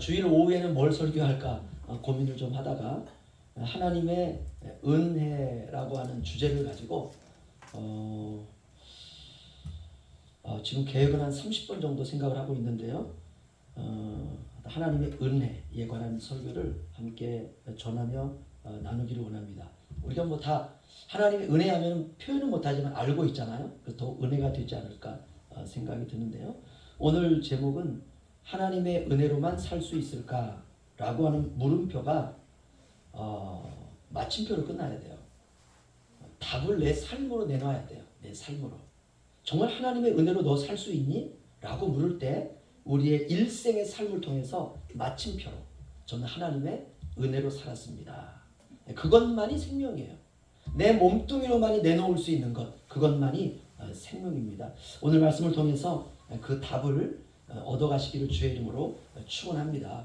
주일 오후에는 뭘 설교할까 고민을 좀 하다가 하나님의 은혜라고 하는 주제를 가지고 지금 계획은 한 30분 정도 생각을 하고 있는데요. 하나님의 은혜에 관한 설교를 함께 전하며 나누기를 원합니다. 우리가 뭐 다 하나님의 은혜하면 표현은 못하지만 알고 있잖아요. 그래서 더 은혜가 되지 않을까 생각이 드는데요. 오늘 제목은 하나님의 은혜로만 살 수 있을까라고 하는 물음표가 마침표로 끝나야 돼요. 답을 내 삶으로 내놔야 돼요. 내 삶으로. 정말 하나님의 은혜로 너 살 수 있니? 라고 물을 때 우리의 일생의 삶을 통해서 마침표로 저는 하나님의 은혜로 살았습니다. 그것만이 생명이에요. 내 몸뚱이로만이 내놓을 수 있는 것, 그것만이 생명입니다. 오늘 말씀을 통해서 그 답을 얻어가시기를 주의 이름으로 축원합니다.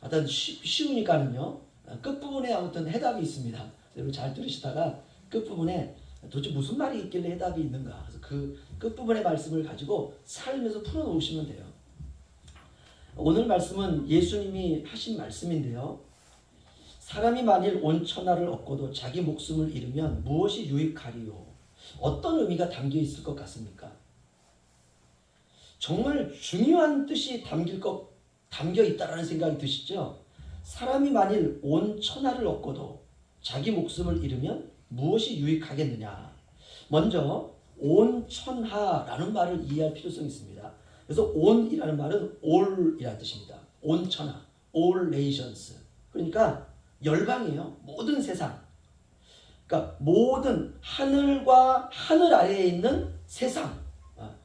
하여튼 쉬우니까는요, 끝부분에 아무튼 해답이 있습니다. 여러분 잘 들으시다가 끝부분에 도대체 무슨 말이 있길래 해답이 있는가, 그래서 그 끝부분의 말씀을 가지고 삶에서 풀어놓으시면 돼요. 오늘 말씀은 예수님이 하신 말씀인데요. 사람이 만일 온 천하를 얻고도 자기 목숨을 잃으면 무엇이 유익하리요? 어떤 의미가 담겨 있을 것 같습니까? 정말 중요한 뜻이 담겨 있다라는 생각이 드시죠? 사람이 만일 온 천하를 얻고도 자기 목숨을 잃으면 무엇이 유익하겠느냐? 먼저 온 천하라는 말을 이해할 필요성이 있습니다. 그래서 온이라는 말은 all이라는 뜻입니다. 온 천하, all nations. 그러니까 열방이에요. 모든 세상. 그러니까 모든 하늘과 하늘 아래에 있는 세상.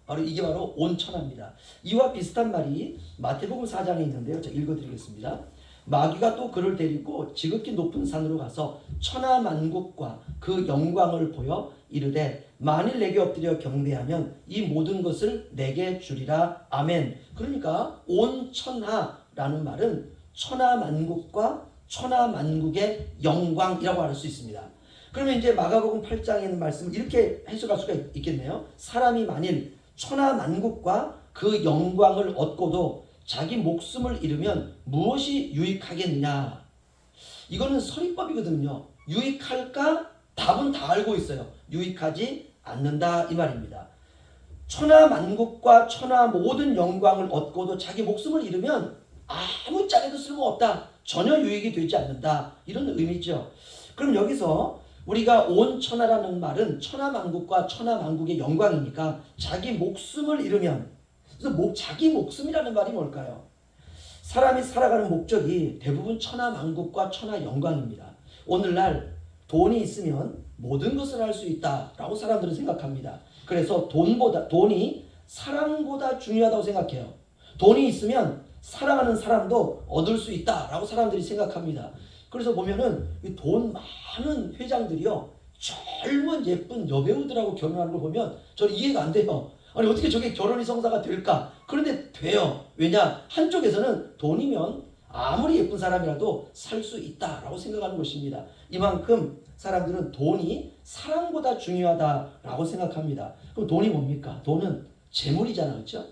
바로 이게 바로 온 천하입니다. 이와 비슷한 말이 마태복음 4장에 있는데요. 제가 읽어드리겠습니다. 마귀가 또 그를 데리고 지극히 높은 산으로 가서 천하만국과 그 영광을 보여 이르되 만일 내게 엎드려 경배하면 이 모든 것을 내게 주리라. 아멘. 그러니까 온 천하라는 말은 천하만국과 천하만국의 영광이라고 할 수 있습니다. 그러면 이제 마가복음 8장에 있는 말씀을 이렇게 해석할 수가 있겠네요. 사람이 만일 천하만국과 그 영광을 얻고도 자기 목숨을 잃으면 무엇이 유익하겠느냐? 이거는 서리법이거든요. 유익할까? 답은 다 알고 있어요. 유익하지 않는다 이 말입니다. 천하만국과 천하 모든 영광을 얻고도 자기 목숨을 잃으면 아무 짝에도 쓸모없다. 전혀 유익이 되지 않는다. 이런 의미죠. 그럼 여기서 우리가 온 천하라는 말은 천하만국과 천하만국의 영광이니까 자기 목숨을 잃으면, 그래서 자기 목숨이라는 말이 뭘까요? 사람이 살아가는 목적이 대부분 천하만국과 천하영광입니다. 오늘날 돈이 있으면 모든 것을 할 수 있다라고 사람들은 생각합니다. 그래서 돈이 사랑보다 중요하다고 생각해요. 돈이 있으면 사랑하는 사람도 얻을 수 있다라고 사람들이 생각합니다. 그래서 보면은 돈 많은 회장들이요, 젊은 예쁜 여배우들하고 결혼하는 걸 보면 저는 이해가 안 돼요. 아니 어떻게 저게 결혼이 성사가 될까? 그런데 돼요. 왜냐? 한쪽에서는 돈이면 아무리 예쁜 사람이라도 살 수 있다라고 생각하는 것입니다. 이만큼 사람들은 돈이 사랑보다 중요하다라고 생각합니다. 그럼 돈이 뭡니까? 돈은 재물이잖아요. 그렇죠?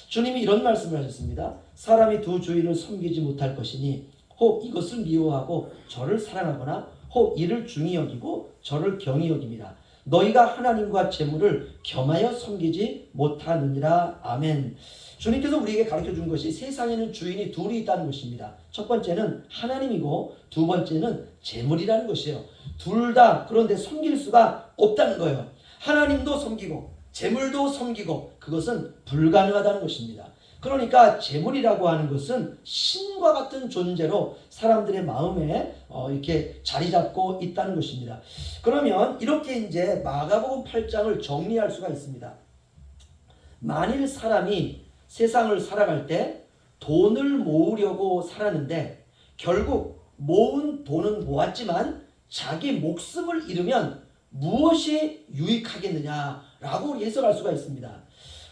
주님이 이런 말씀을 하셨습니다. 사람이 두 주인을 섬기지 못할 것이니 혹 이것을 미워하고 저를 사랑하거나 혹 이를 중히 여기고 저를 경히 여깁니다. 너희가 하나님과 재물을 겸하여 섬기지 못하느니라. 아멘. 주님께서 우리에게 가르쳐준 것이 세상에는 주인이 둘이 있다는 것입니다. 첫 번째는 하나님이고 두 번째는 재물이라는 것이에요. 둘 다 그런데 섬길 수가 없다는 거예요. 하나님도 섬기고 재물도 섬기고 그것은 불가능하다는 것입니다. 그러니까 재물이라고 하는 것은 신과 같은 존재로 사람들의 마음에 이렇게 자리 잡고 있다는 것입니다. 그러면 이렇게 이제 마가복음 8장을 정리할 수가 있습니다. 만일 사람이 세상을 살아갈 때 돈을 모으려고 살았는데 결국 모은 돈은 모았지만 자기 목숨을 잃으면 무엇이 유익하겠느냐라고 해석할 수가 있습니다.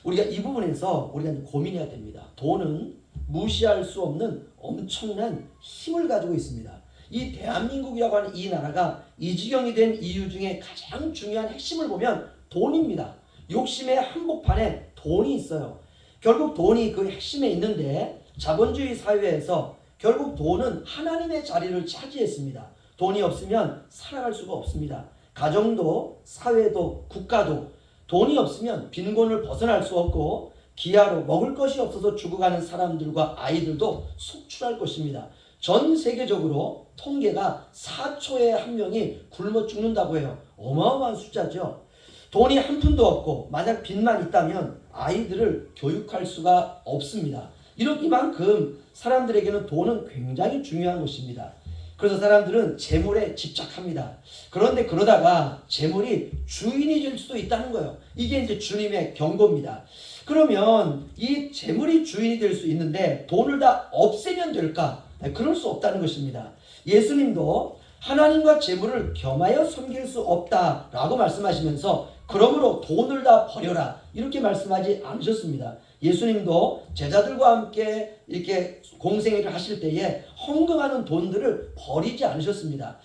우리가 이 부분에서 우리가 고민해야 됩니다. 돈은 무시할 수 없는 엄청난 힘을 가지고 있습니다. 이 대한민국이라고 하는 이 나라가 이 지경이 된 이유 중에 가장 중요한 핵심을 보면 돈입니다. 욕심의 한복판에 돈이 있어요. 결국 돈이 그 핵심에 있는데 자본주의 사회에서 결국 돈은 하나님의 자리를 차지했습니다. 돈이 없으면 살아갈 수가 없습니다. 가정도 사회도 국가도 돈이 없으면 빈곤을 벗어날 수 없고 기아로 먹을 것이 없어서 죽어가는 사람들과 아이들도 속출할 것입니다. 전 세계적으로 통계가 4초에 한 명이 굶어 죽는다고 해요. 어마어마한 숫자죠. 돈이 한 푼도 없고 만약 빚만 있다면 아이들을 교육할 수가 없습니다. 이만큼 사람들에게는 돈은 굉장히 중요한 것입니다. 그래서 사람들은 재물에 집착합니다. 그런데 그러다가 재물이 주인이 될 수도 있다는 거예요. 이게 이제 주님의 경고입니다. 그러면 이 재물이 주인이 될 수 있는데 돈을 다 없애면 될까? 그럴 수 없다는 것입니다. 예수님도 하나님과 재물을 겸하여 섬길 수 없다라고 말씀하시면서 그러므로 돈을 다 버려라 이렇게 말씀하지 않으셨습니다. 예수님도 제자들과 함께 이렇게 공생애를 하실 때에 헌금하는 돈들을 버리지 않으셨습니다.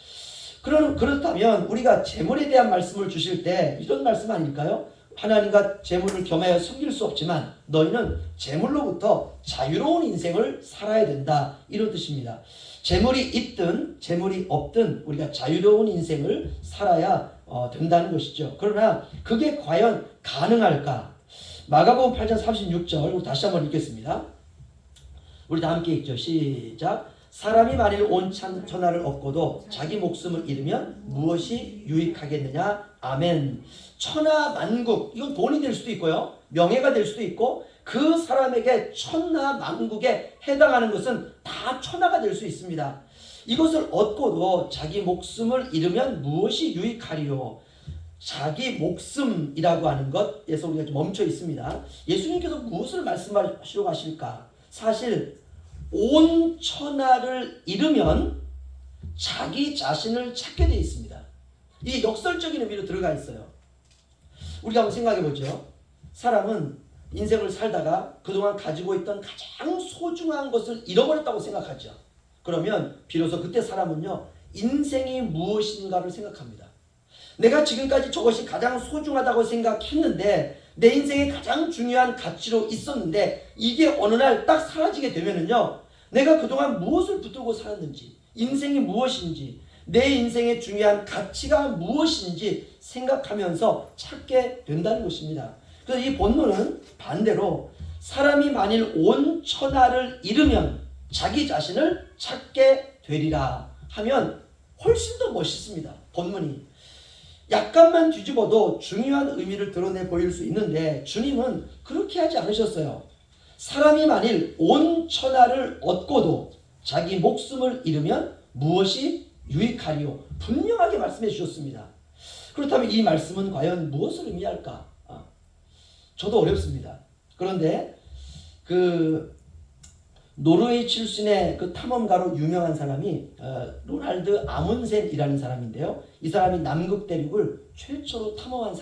그렇다면 우리가 재물에 대한 말씀을 주실 때 이런 말씀 아닐까요? 하나님과 재물을 겸하여 섬길 수 없지만 너희는 재물로부터 자유로운 인생을 살아야 된다 이런 뜻입니다. 재물이 있든 재물이 없든 우리가 자유로운 인생을 살아야 된다는 것이죠. 그러나 그게 과연 가능할까? 마가복음 8장 36절 다시 한번 읽겠습니다. 우리 다 함께 읽죠. 시작. 사람이 만일 온 천하를 얻고도 자기 목숨을 잃으면 무엇이 유익하겠느냐? 아멘. 천하만국, 이건 돈이 될 수도 있고요. 명예가 될 수도 있고 그 사람에게 천하만국에 해당하는 것은 다 천하가 될 수 있습니다. 이것을 얻고도 자기 목숨을 잃으면 무엇이 유익하리요? 자기 목숨이라고 하는 것에서 우리가 좀 멈춰 있습니다. 예수님께서 무엇을 말씀하시려고 하실까? 사실 온 천하를 잃으면 자기 자신을 찾게 되어 있습니다. 이게 역설적인 의미로 들어가 있어요. 우리가 한번 생각해 보죠. 사람은 인생을 살다가 그동안 가지고 있던 가장 소중한 것을 잃어버렸다고 생각하죠. 그러면 비로소 그때 사람은요, 인생이 무엇인가를 생각합니다. 내가 지금까지 저것이 가장 소중하다고 생각했는데 내 인생의 가장 중요한 가치로 있었는데 이게 어느 날 딱 사라지게 되면은요, 내가 그동안 무엇을 붙들고 살았는지, 인생이 무엇인지, 내 인생의 중요한 가치가 무엇인지 생각하면서 찾게 된다는 것입니다. 그래서 이 본문은 반대로 사람이 만일 온 천하를 잃으면 자기 자신을 찾게 되리라 하면 훨씬 더 멋있습니다. 본문이 약간만 뒤집어도 중요한 의미를 드러내 보일 수 있는데 주님은 그렇게 하지 않으셨어요. 사람이 만일 온 천하를 얻고도 자기 목숨을 잃으면 무엇이 유익하리요? 분명하게 말씀해 주셨습니다. 그렇다면 이 말씀은 과연 무엇을 의미할까? 저도 어렵습니다. 그런데 노르웨이 출신의 탐험가로 유명한 사람이 로날드 아문센이라는 사람인데요. 이 사람이 남극 대륙을 최초로 탐험한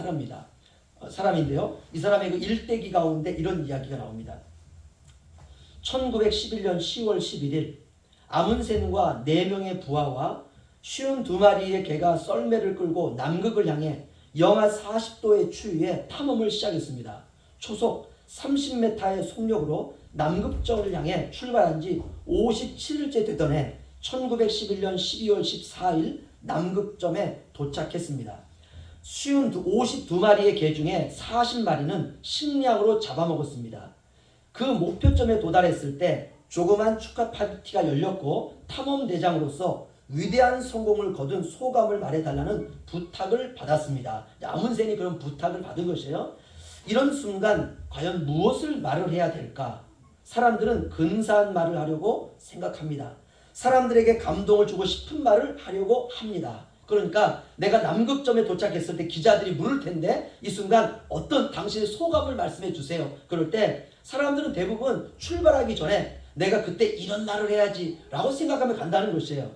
사람인데요. 이 사람의 일대기 가운데 이런 이야기가 나옵니다. 1911년 10월 11일 아문센과 4명의 부하와 52마리의 개가 썰매를 끌고 남극을 향해 영하 40도의 추위에 탐험을 시작했습니다. 초속 30m의 속력으로 남극점을 향해 출발한 지 57일째 되던 해 1911년 12월 14일 남극점에 도착했습니다. 52마리의 개 중에 40마리는 식량으로 잡아먹었습니다. 그 목표점에 도달했을 때 조그만 축하 파티가 열렸고 탐험대장으로서 위대한 성공을 거둔 소감을 말해달라는 부탁을 받았습니다. 아문센이 그런 부탁을 받은 것이에요. 이런 순간 과연 무엇을 말을 해야 될까? 사람들은 근사한 말을 하려고 생각합니다. 사람들에게 감동을 주고 싶은 말을 하려고 합니다. 그러니까 내가 남극점에 도착했을 때 기자들이 물을 텐데 이 순간 어떤 당신의 소감을 말씀해 주세요. 그럴 때 사람들은 대부분 출발하기 전에 내가 그때 이런 말을 해야지 라고 생각하며 간다는 것이에요.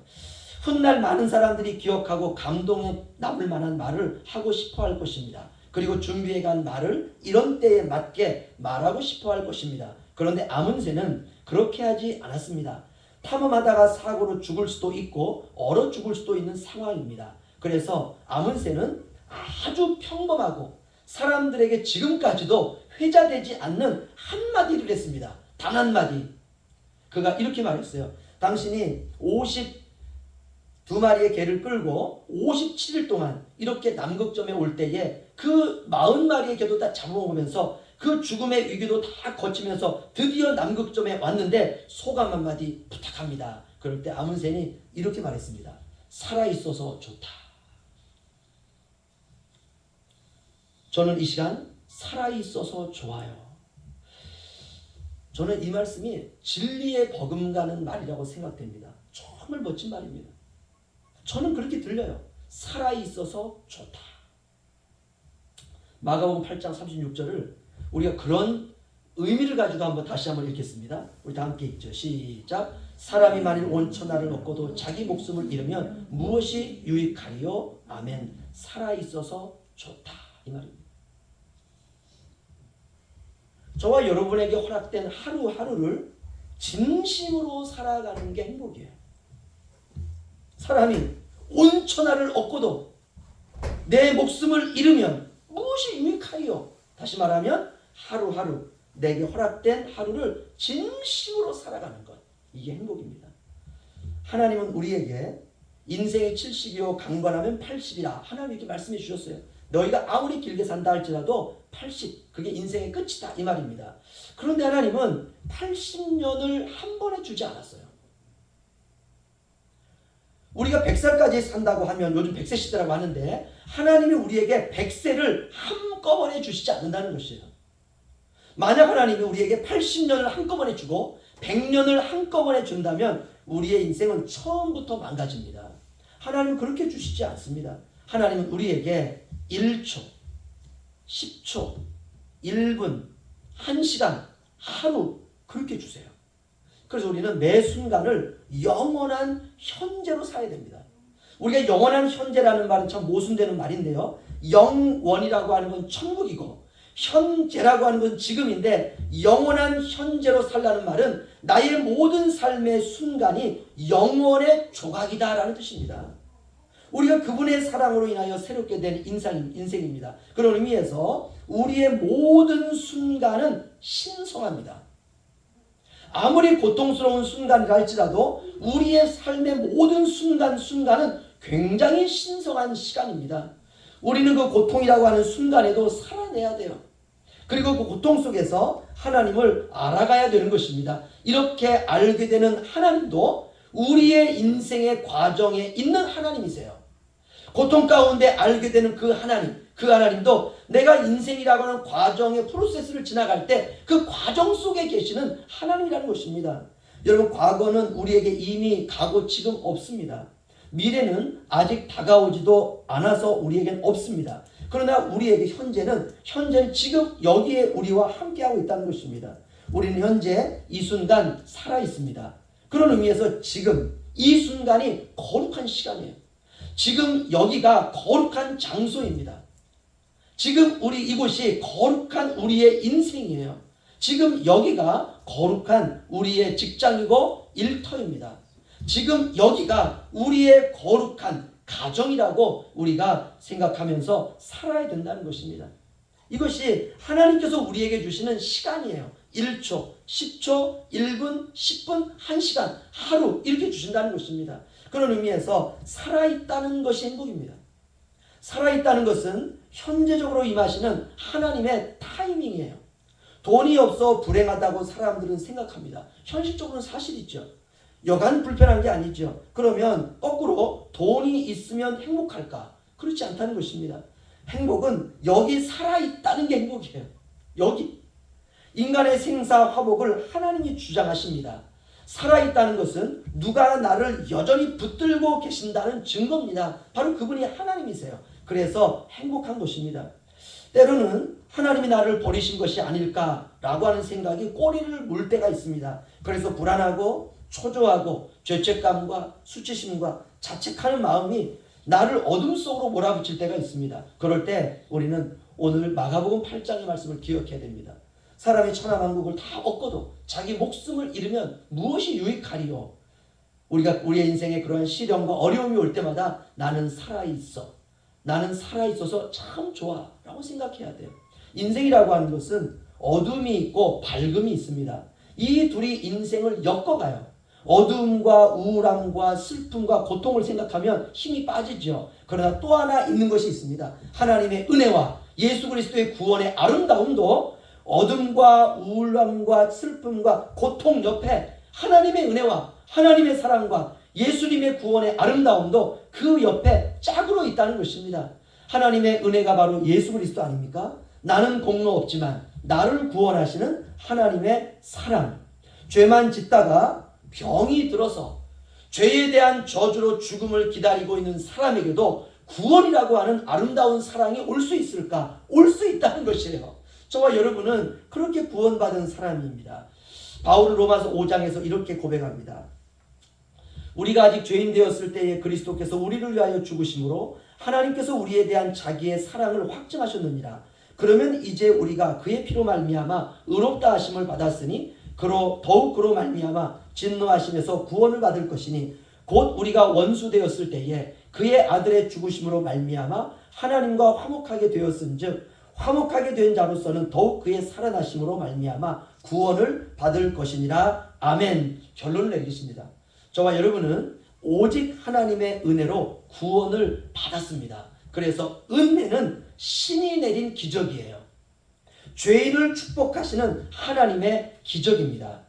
훗날 많은 사람들이 기억하고 감동에 남을 만한 말을 하고 싶어 할 것입니다. 그리고 준비해간 말을 이런 때에 맞게 말하고 싶어 할 것입니다. 그런데 아문센은 그렇게 하지 않았습니다. 탐험하다가 사고로 죽을 수도 있고 얼어 죽을 수도 있는 상황입니다. 그래서 아문센은 아주 평범하고 사람들에게 지금까지도 회자되지 않는 한마디를 했습니다. 단 한마디. 그가 이렇게 말했어요. 당신이 52마리의 개를 끌고 57일 동안 이렇게 남극점에 올 때에 그 40마리의 개도 다 잡아먹으면서 그 죽음의 위기도 다 거치면서 드디어 남극점에 왔는데 소감 한마디 부탁합니다. 그럴 때 아문센이 이렇게 말했습니다. 살아있어서 좋다. 저는 이 시간 살아있어서 좋아요. 저는 이 말씀이 진리에 버금가는 말이라고 생각됩니다. 정말 멋진 말입니다. 저는 그렇게 들려요. 살아있어서 좋다. 마가복음 8장 36절을 우리가 그런 의미를 가지고 다시 한번 읽겠습니다. 우리 다 함께 읽죠. 시작. 사람이 만일 온 천하를 얻고도 자기 목숨을 잃으면 무엇이 유익하리요? 아멘. 살아있어서 좋다. 이 말입니다. 저와 여러분에게 허락된 하루하루를 진심으로 살아가는 게 행복이에요. 사람이 온 천하를 얻고도 내 목숨을 잃으면 무엇이 유익하리요? 다시 말하면 하루하루 내게 허락된 하루를 진심으로 살아가는 것. 이게 행복입니다. 하나님은 우리에게 인생이 70이요 강건하면 80이라 하나님 이렇게 말씀해 주셨어요. 너희가 아무리 길게 산다 할지라도 80 그게 인생의 끝이다 이 말입니다. 그런데 하나님은 80년을 한 번에 주지 않았어요. 우리가 100살까지 산다고 하면 요즘 100세 시대라고 하는데 하나님이 우리에게 100세를 한꺼번에 주시지 않는다는 것이에요. 만약 하나님이 우리에게 80년을 한꺼번에 주고 100년을 한꺼번에 준다면 우리의 인생은 처음부터 망가집니다. 하나님은 그렇게 주시지 않습니다. 하나님은 우리에게 1초, 10초, 1분, 1시간, 하루 그렇게 주세요. 그래서 우리는 매 순간을 영원한 현재로 살아야 됩니다. 우리가 영원한 현재라는 말은 참 모순되는 말인데요. 영원이라고 하는 건 천국이고 현재라고 하는 건 지금인데 영원한 현재로 살라는 말은 나의 모든 삶의 순간이 영원의 조각이다라는 뜻입니다. 우리가 그분의 사랑으로 인하여 새롭게 된 인생입니다. 그런 의미에서 우리의 모든 순간은 신성합니다. 아무리 고통스러운 순간이라 할지라도 우리의 삶의 모든 순간은 굉장히 신성한 시간입니다. 우리는 그 고통이라고 하는 순간에도 살아내야 돼요. 그리고 그 고통 속에서 하나님을 알아가야 되는 것입니다. 이렇게 알게 되는 하나님도 우리의 인생의 과정에 있는 하나님이세요. 고통 가운데 알게 되는 그 하나님도 내가 인생이라고 하는 과정의 프로세스를 지나갈 때 그 과정 속에 계시는 하나님이라는 것입니다. 여러분, 과거는 우리에게 이미 가고 지금 없습니다. 미래는 아직 다가오지도 않아서 우리에겐 없습니다. 그러나 우리에게 현재는 지금 여기에 우리와 함께하고 있다는 것입니다. 우리는 현재 이 순간 살아 있습니다. 그런 의미에서 지금 이 순간이 거룩한 시간이에요. 지금 여기가 거룩한 장소입니다. 지금 이곳이 거룩한 우리의 인생이에요. 지금 여기가 거룩한 우리의 직장이고 일터입니다. 지금 여기가 우리의 거룩한 가정이라고 우리가 생각하면서 살아야 된다는 것입니다. 이것이 하나님께서 우리에게 주시는 시간이에요. 1초, 10초, 1분, 10분, 1시간, 하루 이렇게 주신다는 것입니다. 그런 의미에서 살아있다는 것이 행복입니다. 살아있다는 것은 현재적으로 임하시는 하나님의 타이밍이에요. 돈이 없어 불행하다고 사람들은 생각합니다. 현실적으로는 사실이죠. 여간 불편한 게 아니죠. 그러면 거꾸로 돈이 있으면 행복할까? 그렇지 않다는 것입니다. 행복은 여기 살아있다는 게 행복이에요. 여기. 인간의 생사화복을 하나님이 주장하십니다. 살아있다는 것은 누가 나를 여전히 붙들고 계신다는 증거입니다. 바로 그분이 하나님이세요. 그래서 행복한 것입니다. 때로는 하나님이 나를 버리신 것이 아닐까라고 하는 생각이 꼬리를 물 때가 있습니다. 그래서 불안하고 초조하고 죄책감과 수치심과 자책하는 마음이 나를 어둠 속으로 몰아붙일 때가 있습니다. 그럴 때 우리는 오늘 마가복음 8장의 말씀을 기억해야 됩니다. 사람이 천하만국을 다 얻고도 자기 목숨을 잃으면 무엇이 유익하리요? 우리가 우리의 인생에 그러한 시련과 어려움이 올 때마다 나는 살아있어. 나는 살아있어서 참 좋아 라고 생각해야 돼요. 인생이라고 하는 것은 어둠이 있고 밝음이 있습니다. 이 둘이 인생을 엮어가요. 어두움과 우울함과 슬픔과 고통을 생각하면 힘이 빠지죠. 그러나 또 하나 있는 것이 있습니다. 하나님의 은혜와 예수 그리스도의 구원의 아름다움도 어둠과 우울함과 슬픔과 고통 옆에 하나님의 은혜와 하나님의 사랑과 예수님의 구원의 아름다움도 그 옆에 짝으로 있다는 것입니다. 하나님의 은혜가 바로 예수 그리스도 아닙니까? 나는 공로 없지만 나를 구원하시는 하나님의 사랑. 죄만 짓다가 병이 들어서 죄에 대한 저주로 죽음을 기다리고 있는 사람에게도 구원이라고 하는 아름다운 사랑이 올 수 있을까? 올 수 있다는 것이에요. 저와 여러분은 그렇게 구원받은 사람입니다. 바울은 로마서 5장에서 이렇게 고백합니다. 우리가 아직 죄인 되었을 때에 그리스도께서 우리를 위하여 죽으심으로 하나님께서 우리에 대한 자기의 사랑을 확증하셨느니라. 그러면 이제 우리가 그의 피로 말미암아 의롭다 하심을 받았으니 더욱 그로 말미암아 진노하심에서 구원을 받을 것이니 곧 우리가 원수 되었을 때에 그의 아들의 죽으심으로 말미암아 하나님과 화목하게 되었은즉 화목하게 된 자로서는 더욱 그의 살아나심으로 말미암아 구원을 받을 것이니라. 아멘. 결론을 내리십니다. 저와 여러분은 오직 하나님의 은혜로 구원을 받았습니다. 그래서 은혜는 신이 내린 기적이에요. 죄인을 축복하시는 하나님의 기적입니다.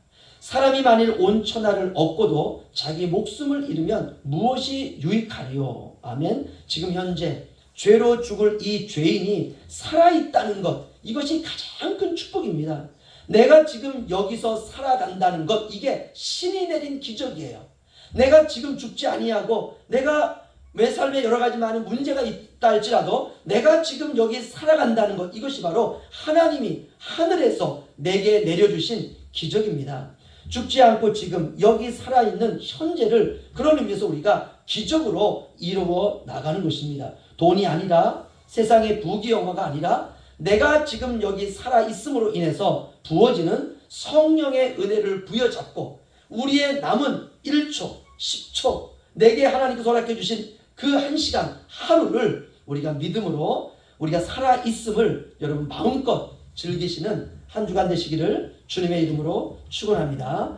사람이 만일 온 천하를 얻고도 자기 목숨을 잃으면 무엇이 유익하리요? 아멘. 지금 현재 죄로 죽을 이 죄인이 살아있다는 것, 이것이 가장 큰 축복입니다. 내가 지금 여기서 살아간다는 것, 이게 신이 내린 기적이에요. 내가 지금 죽지 아니하고 내가 내 삶에 여러 가지 많은 문제가 있다 할지라도 내가 지금 여기 살아간다는 것, 이것이 바로 하나님이 하늘에서 내게 내려주신 기적입니다. 죽지 않고 지금 여기 살아있는 현재를 그런 의미에서 우리가 기적으로 이루어 나가는 것입니다. 돈이 아니라 세상의 부귀영화가 아니라 내가 지금 여기 살아있음으로 인해서 부어지는 성령의 은혜를 부여잡고 우리의 남은 1초, 10초 내게 하나님께서 허락해 주신 그 1시간 하루를 우리가 믿음으로 우리가 살아있음을 여러분 마음껏 즐기시는 한 주간 되시기를 주님의 이름으로 축원합니다.